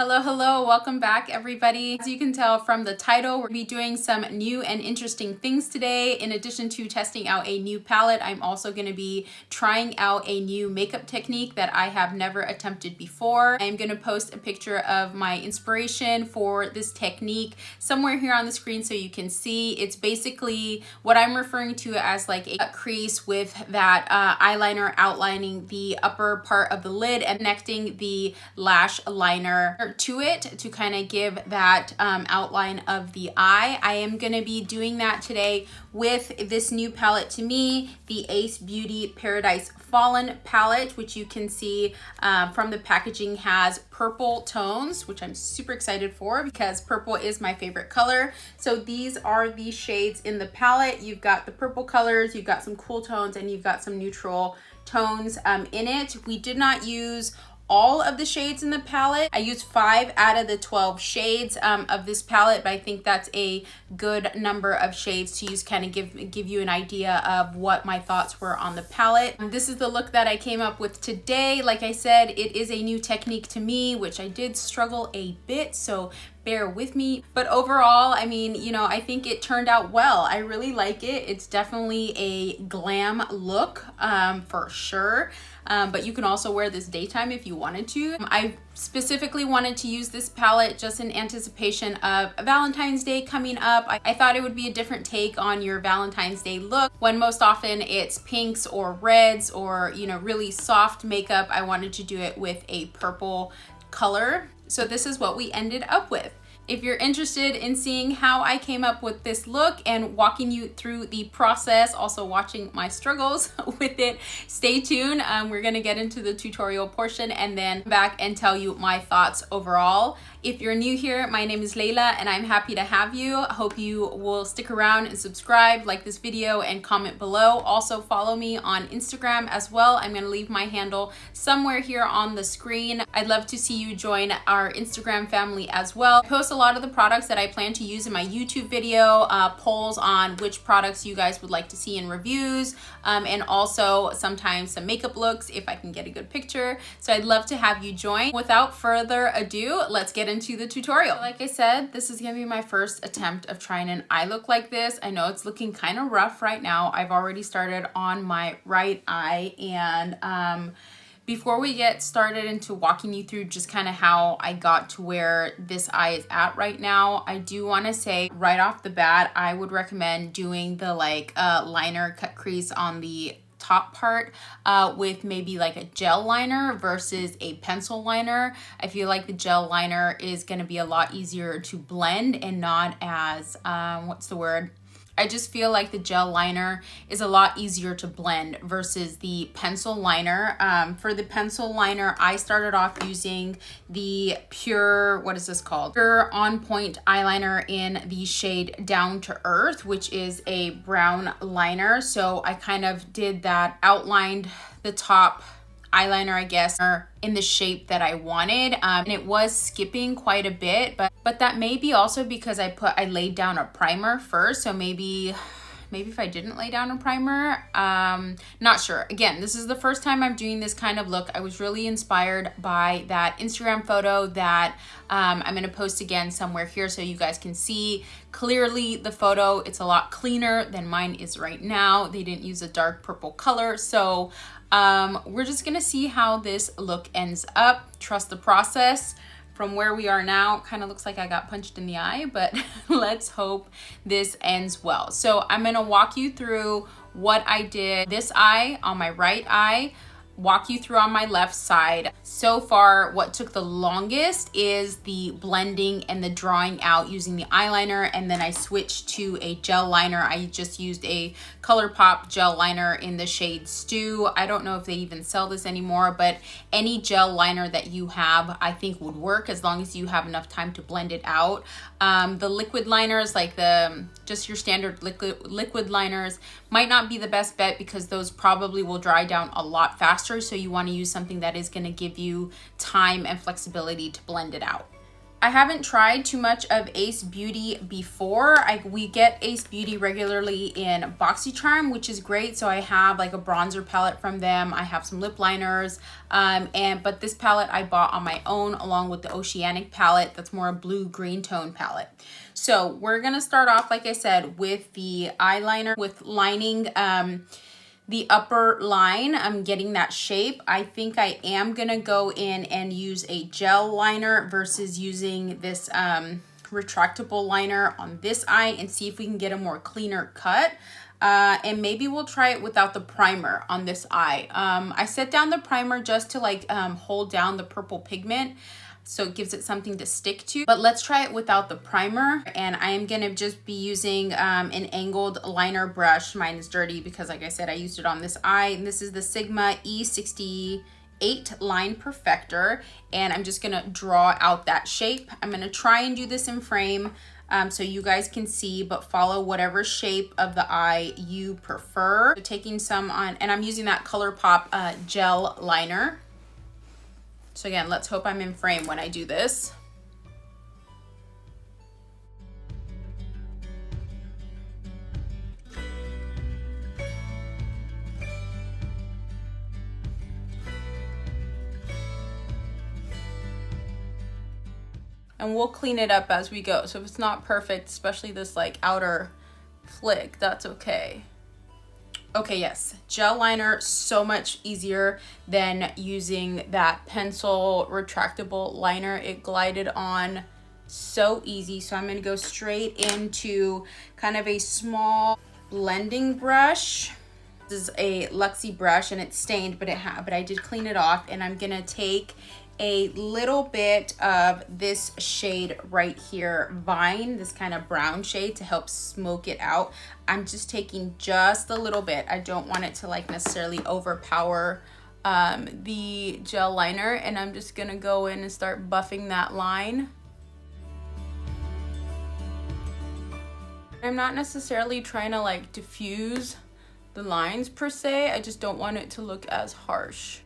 Hello, welcome back everybody. As you can tell from the title, we'll be doing some new and interesting things today. In addition to testing out a new palette, I'm also going to be trying out a new makeup technique that I have never attempted before. I'm going to post a picture of my inspiration for this technique somewhere here on the screen so you can see. It's basically what I'm referring to as like a cut crease with that eyeliner outlining the upper part of the lid and connecting the lash liner to it to kind of give that outline of the eye. I am going to be doing that today with this new palette to me, the Ace Beaute Paradise Fallen palette, which you can see from the packaging has purple tones, which I'm super excited for because purple is my favorite color. So these are the shades in the palette. You've got the purple colors, you've got some cool tones, and you've got some neutral tones in it. We did not use all of the shades in the palette. I used 5 out of the 12 shades of this palette, but I think that's a good number of shades to use, kind of give you an idea of what my thoughts were on the palette. This is the look that I came up with today. Like I said, it is a new technique to me, which I did struggle a bit, so bear with me. But overall, I mean, you know, I think it turned out well. I really like it. It's definitely a glam look for sure. But you can also wear this daytime if you wanted to. I specifically wanted to use this palette just in anticipation of Valentine's Day coming up. I thought it would be a different take on your Valentine's Day look when most often it's pinks or reds or, you know, really soft makeup. I wanted to do it with a purple color. So this is what we ended up with. If you're interested in seeing how I came up with this look and walking you through the process, also watching my struggles with it, stay tuned. We're gonna get into the tutorial portion and then back and tell you my thoughts overall. If you're new here, my name is Layla and I'm happy to have you. I hope you will stick around and subscribe, like this video, and comment below. Also follow me on Instagram as well. I'm gonna leave my handle somewhere here on the screen. I'd love to see you join our Instagram family as well. I post a lot of the products that I plan to use in my YouTube video, polls on which products you guys would like to see in reviews, and also sometimes some makeup looks if I can get a good picture. So I'd love to have you join. Without further ado, let's get into the tutorial. Like I said, this is gonna be my first attempt of trying an eye look like this. I know it's looking kind of rough right now. I've already started on my right eye, and before we get started into walking you through just kind of how I got to where this eye is at right now, I do want to say right off the bat, I would recommend doing the liner cut crease on the top part with maybe like a gel liner versus a pencil liner. I feel like the gel liner is going to be a lot easier to blend and not as I just feel like the gel liner is a lot easier to blend versus the pencil liner. For the pencil liner, I started off using the PUR, PUR On Point eyeliner in the shade Down to Earth, which is a brown liner. So I kind of did that, outlined the top eyeliner, I guess, in the shape that I wanted, and it was skipping quite a bit, but that may be also because I laid down a primer first, so maybe if I didn't lay down a primer, not sure. Again, this is the first time I'm doing this kind of look. I was really inspired by that Instagram photo that I'm gonna post again somewhere here so you guys can see clearly the photo. It's a lot cleaner than mine is right now. They didn't use a dark purple color, so we're just gonna see how this look ends up. Trust the process. From where we are now, kind of looks like I got punched in the eye, but let's hope this ends well. So I'm gonna walk you through what I did this eye on my right eye, walk you through on my left side. So far, what took the longest is the blending and the drawing out using the eyeliner, and then I switched to a gel liner. I just used a Colourpop gel liner in the shade Stew. I don't know if they even sell this anymore, but any gel liner that you have, I think would work as long as you have enough time to blend it out. The liquid liners, like just your standard liquid liners, might not be the best bet because those probably will dry down a lot faster. So you want to use something that is going to give you time and flexibility to blend it out. I haven't tried too much of Ace Beaute before. We get Ace Beaute regularly in BoxyCharm, which is great. So I have like a bronzer palette from them. I have some lip liners, but this palette I bought on my own along with the Oceanic palette. That's more a blue-green tone palette. So we're gonna start off, like I said, with the eyeliner, with lining the upper line. I'm getting that shape. I think I am gonna go in and use a gel liner versus using this retractable liner on this eye and see if we can get a more cleaner cut. And maybe we'll try it without the primer on this eye. I set down the primer just to like hold down the purple pigment, so it gives it something to stick to. But let's try it without the primer, and I am gonna just be using an angled liner brush. Mine is dirty because, like I said, I used it on this eye, and this is the Sigma E68 Line Perfector, and I'm just gonna draw out that shape. I'm gonna try and do this in frame so you guys can see, but follow whatever shape of the eye you prefer. So taking some on, and I'm using that Colourpop gel liner. So again, let's hope I'm in frame when I do this. And we'll clean it up as we go. So if it's not perfect, especially this like outer flick, that's okay. Okay, yes, gel liner, so much easier than using that pencil retractable liner. It glided on so easy. So I'm gonna go straight into kind of a small blending brush. This is a Luxie brush and it's stained, but I did clean it off, and I'm gonna take a little bit of this shade right here, Vine, this kind of brown shade, to help smoke it out. I'm just taking just a little bit. I don't want it to like necessarily overpower the gel liner, and I'm just gonna go in and start buffing that line. I'm not necessarily trying to like diffuse the lines per se. I just don't want it to look as harsh.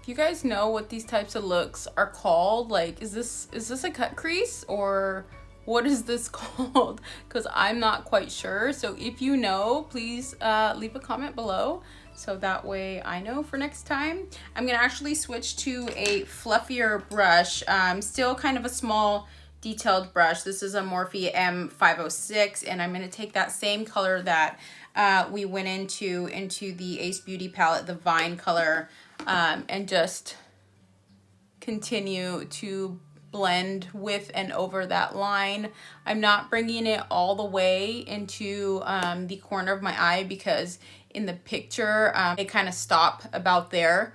You guys know what these types of looks are called? Like, is this a cut crease, or what is this called? Because I'm not quite sure. So if you know, please leave a comment below so that way I know for next time. I'm gonna actually switch to a fluffier brush, still kind of a small detailed brush. This is a Morphe M506, and I'm gonna take that same color that we went into the Ace Beaute palette, the Vine color, and just continue to blend with and over that line. I'm not bringing it all the way into the corner of my eye because in the picture they kind of stop about there.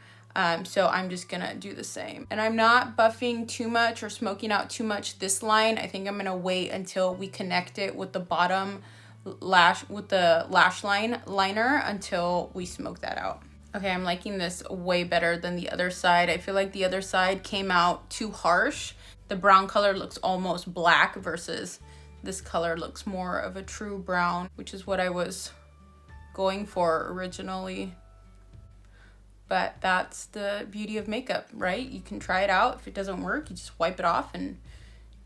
So I'm just gonna do the same. And I'm not buffing too much or smoking out too much this line. I think I'm gonna wait until we connect it with the bottom lash, with the lash line liner, until we smoke that out. Okay, I'm liking this way better than the other side. I feel like the other side came out too harsh. The brown color looks almost black versus this color looks more of a true brown, which is what I was going for originally. But that's the beauty of makeup, right? You can try it out. If it doesn't work, you just wipe it off and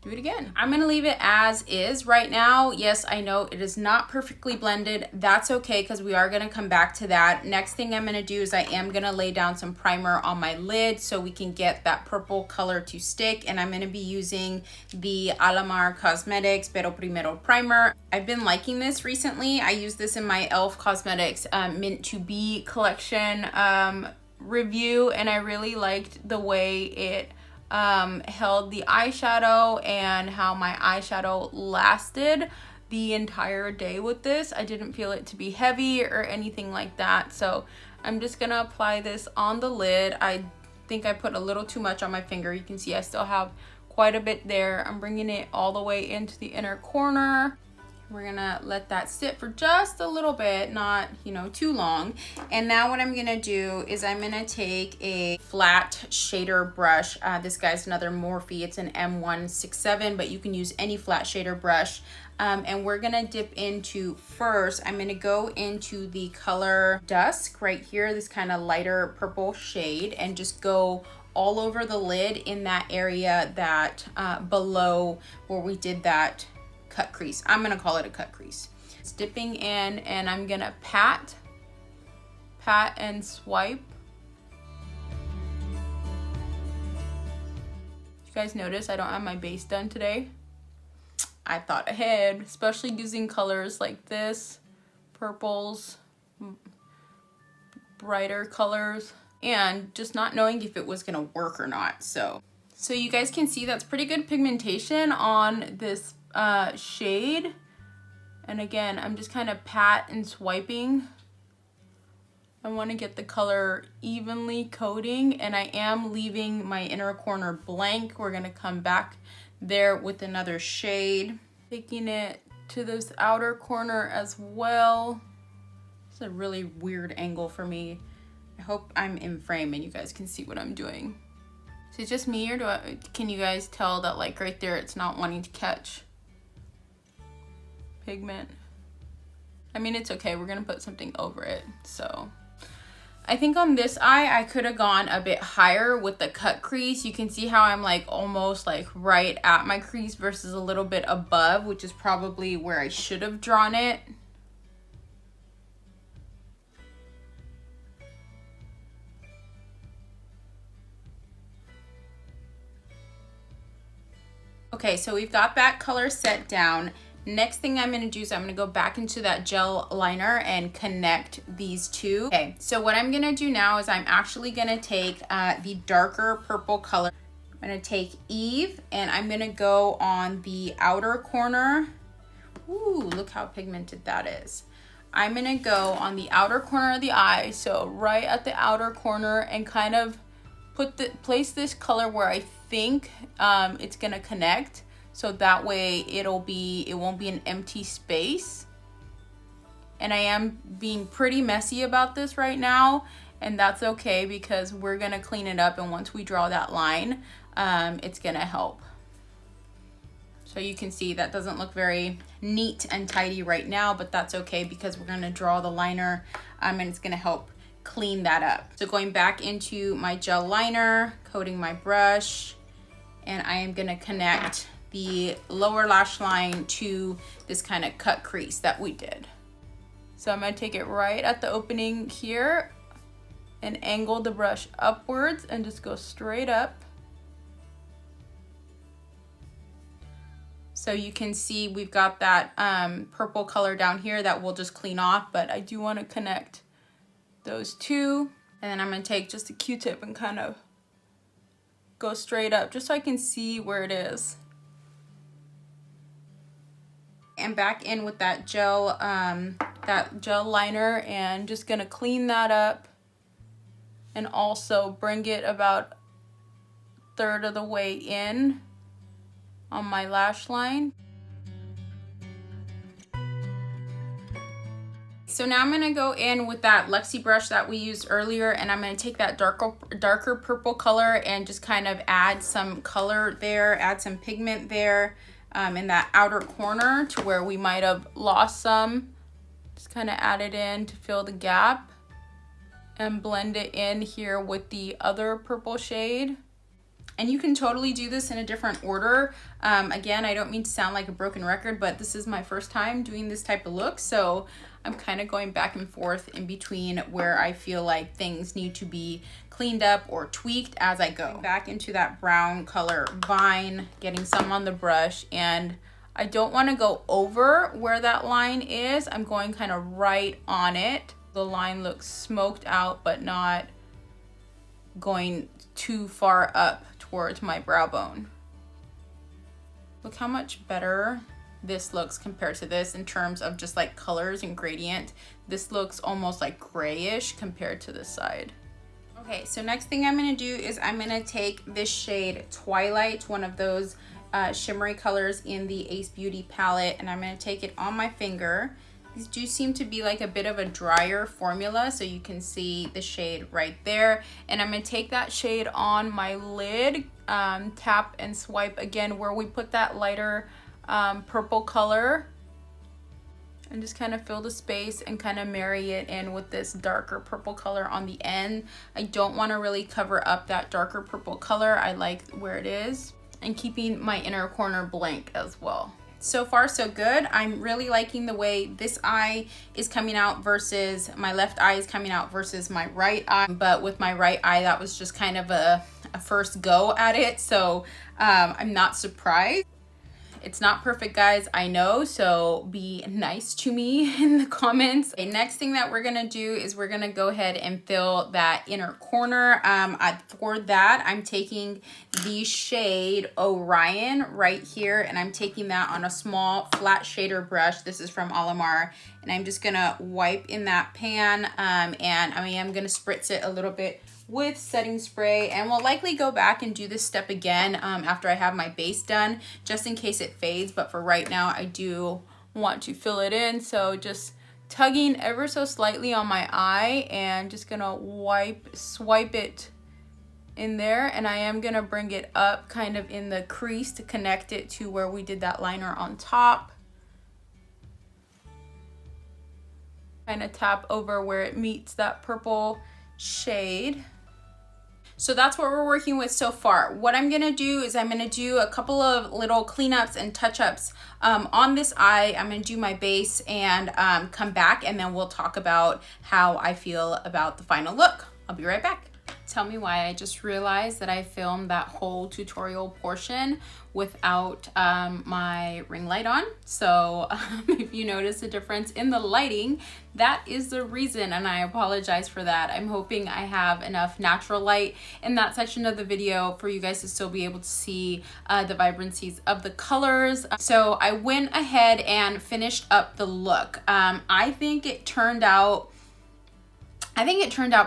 do it again. I'm gonna leave it as is right now. Yes, I know it is not perfectly blended. That's okay, because we are gonna come back to that. Next thing I'm gonna do is I am gonna lay down some primer on my lid so we can get that purple color to stick, and I'm gonna be using the PUR Cosmetics Pero Primero primer. I've been liking this recently. I used this in my e.l.f. Cosmetics Mint to Be collection review, and I really liked the way it held the eyeshadow and how my eyeshadow lasted the entire day with this. I didn't feel it to be heavy or anything like that. So I'm just gonna apply this on the lid. I think I put a little too much on my finger. You can see I still have quite a bit there. I'm bringing it all the way into the inner corner. We're gonna let that sit for just a little bit, not, you know, too long. And now what I'm gonna do is I'm gonna take a flat shader brush. This guy's another Morphe, it's an M167, but you can use any flat shader brush. And we're gonna dip into, first, I'm gonna go into the color Dusk right here, this kind of lighter purple shade, and just go all over the lid in that area that below where we did that cut crease. I'm gonna call it a cut crease. It's dipping in, and I'm gonna pat and swipe. You guys notice I don't have my base done today? I thought ahead, especially using colors like this, purples, brighter colors, and just not knowing if it was gonna work or not. So you guys can see that's pretty good pigmentation on this shade. And again, I'm just kind of pat and swiping. I want to get the color evenly coating, and I am leaving my inner corner blank. We're gonna come back there with another shade, taking it to this outer corner as well. It's a really weird angle for me. I hope I'm in frame and you guys can see what I'm doing. Is it just me, or can you guys tell that like right there it's not wanting to catch pigment? I mean, it's okay, we're gonna put something over it. So I think on this eye I could have gone a bit higher with the cut crease. You can see how I'm like almost like right at my crease versus a little bit above, which is probably where I should have drawn it. Okay, so we've got that color set down. Next thing I'm gonna do is I'm gonna go back into that gel liner and connect these two. Okay, so what I'm gonna do now is I'm actually gonna take the darker purple color. I'm gonna take Eve, and I'm gonna go on the outer corner. Ooh, look how pigmented that is. I'm gonna go on the outer corner of the eye, so right at the outer corner, and kind of place this color where I think it's gonna connect. So that way it won't be an empty space. And I am being pretty messy about this right now, and that's okay because we're gonna clean it up, and once we draw that line, it's gonna help. So you can see that doesn't look very neat and tidy right now, but that's okay because we're gonna draw the liner, and it's gonna help clean that up. So going back into my gel liner, coating my brush, and I am gonna connect the lower lash line to this kind of cut crease that we did. So I'm gonna take it right at the opening here and angle the brush upwards and just go straight up. So you can see we've got that purple color down here that we'll just clean off, but I do want to connect those two. And then I'm gonna take just a Q-tip and kind of go straight up just so I can see where it is. And back in with that gel liner, and just gonna clean that up and also bring it about a third of the way in on my lash line. So now I'm gonna go in with that Elcie brush that we used earlier, and I'm gonna take that darker purple color and just kind of add some color there, add some pigment there. In that outer corner to where we might have lost some. Just kind of add it in to fill the gap and blend it in here with the other purple shade. And you can totally do this in a different order. Again, I don't mean to sound like a broken record, but this is my first time doing this type of look, so I'm kind of going back and forth in between where I feel like things need to be cleaned up or tweaked as I go. Back into that brown color Vine, getting some on the brush, and I don't want to go over where that line is. I'm going kind of right on it. The line looks smoked out, but not going too far up towards my brow bone. Look how much better this looks compared to this in terms of just like colors and gradient. This looks almost like grayish compared to this side. Okay, so next thing I'm gonna do is I'm gonna take this shade Twilight, one of those shimmery colors in the Ace Beaute palette, and I'm gonna take it on my finger. These do seem to be like a bit of a drier formula, so you can see the shade right there. And I'm gonna take that shade on my lid, tap and swipe again where we put that lighter purple color. and just kind of fill the space and kind of marry it in with this darker purple color on the end. I don't want to really cover up that darker purple color. I like where it is, and keeping my inner corner blank as well. So far so good. I'm really liking the way this eye is coming out versus my left eye is coming out versus my right eye. But with my right eye, that was just kind of a first go at it. So I'm not surprised. It's not perfect, guys, I know, so be nice to me in the comments. Okay, next thing that we're gonna do is we're gonna go ahead and fill that inner corner. For that, I'm taking the shade Orion right here, and I'm taking that on a small flat shader brush. This is from Alamar, and I'm just gonna wipe in that pan, and I am gonna spritz it a little bit with setting spray, and we'll likely go back and do this step again after I have my base done, just in case it fades. But for right now, I do want to fill it in, so just tugging ever so slightly on my eye and just gonna swipe it in there, and I am gonna bring it up kind of in the crease to connect it to where we did that liner on top. Kind of tap over where it meets that purple shade. So that's what we're working with so far. What I'm gonna do is I'm gonna do a couple of little cleanups and touch-ups on this eye. I'm gonna do my base and come back, and then we'll talk about how I feel about the final look. I'll be right back. Tell me why. I just realized that I filmed that whole tutorial portion without my ring light on. So if you notice a difference in the lighting, that is the reason, and I apologize for that. I'm hoping I have enough natural light in that section of the video for you guys to still be able to see the vibrancies of the colors. So I went ahead and finished up the look. I think it turned out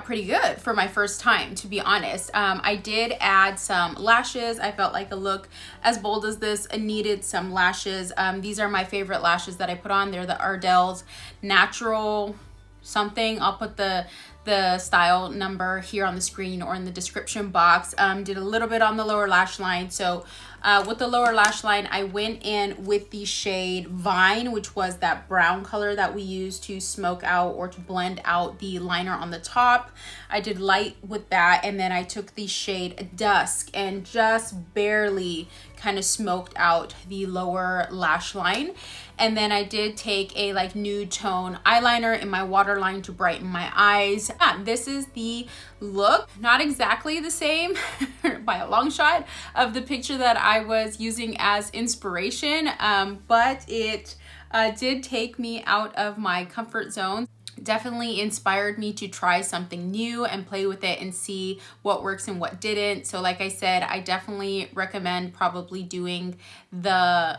pretty good for my first time, to be honest. I did add some lashes. I felt like a look as bold as this needed some lashes. These are my favorite lashes that I put on. They're the Ardell's Natural something. I'll put the style number here on the screen or in the description box. Did a little bit on the lower lash line. So with the lower lash line, I went in with the shade Vine, which was that brown color that we used to smoke out or to blend out the liner on the top. I did light with that, and then I took the shade Dusk and just barely kind of smoked out the lower lash line. And then I did take a like nude tone eyeliner in my waterline to brighten my eyes. This is the look. Not exactly the same by a long shot of the picture that I was using as inspiration, but it did take me out of my comfort zone. Definitely inspired me to try something new and play with it and see what works and what didn't. So like I said, I definitely recommend probably doing the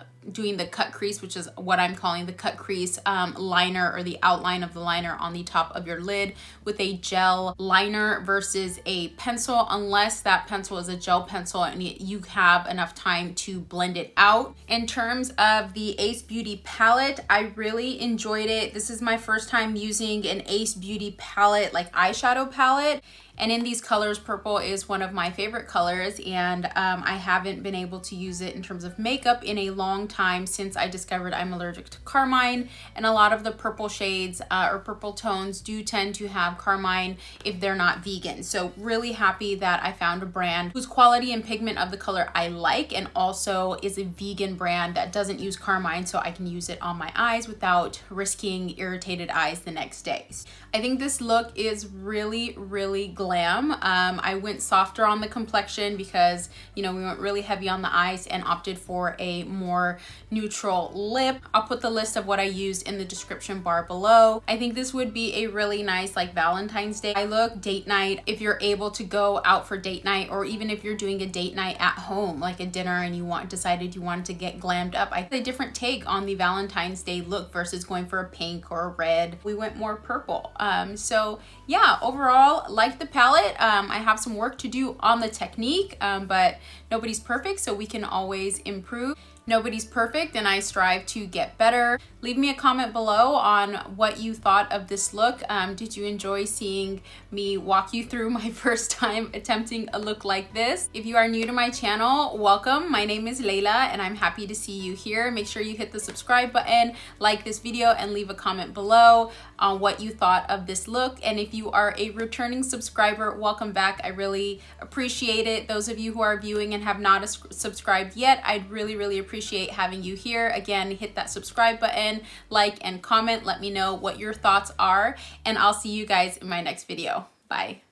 cut crease, which is what I'm calling the cut crease liner, or the outline of the liner on the top of your lid with a gel liner versus a pencil, unless that pencil is a gel pencil and you have enough time to blend it out. In terms of the Ace Beaute palette, I really enjoyed it. This is my first time using an Ace Beaute palette, like eyeshadow palette. And in these colors, purple is one of my favorite colors, and I haven't been able to use it in terms of makeup in a long time since I discovered I'm allergic to carmine, and a lot of the purple shades or purple tones do tend to have carmine if they're not vegan. So really happy that I found a brand whose quality and pigment of the color I like, and also is a vegan brand that doesn't use carmine, so I can use it on my eyes without risking irritated eyes the next day. I think this look is really, really glam. I went softer on the complexion because, you know, we went really heavy on the eyes and opted for a more neutral lip. I'll put the list of what I used in the description bar below. I think this would be a really nice like Valentine's Day eye look, date night, if you're able to go out for date night, or even if you're doing a date night at home, like a dinner, and you decided you wanted to get glammed up. I had a different take on the Valentine's Day look versus going for a pink or a red. We went more purple. So yeah, overall, like the palette. I have some work to do on the technique, but nobody's perfect, so we can always improve. Nobody's perfect and I strive to get better. Leave me a comment below on what you thought of this look. Did you enjoy seeing me walk you through my first time attempting a look like this? If you are new to my channel, welcome. My name is Layla and I'm happy to see you here. Make sure you hit the subscribe button, like this video, and leave a comment below on what you thought of this look. And if you are a returning subscriber, welcome back. I really appreciate it. Those of you who are viewing and have not subscribed yet, I'd really appreciate having you here. Again, hit that subscribe button, like and comment. Let me know what your thoughts are, and I'll see you guys in my next video. Bye.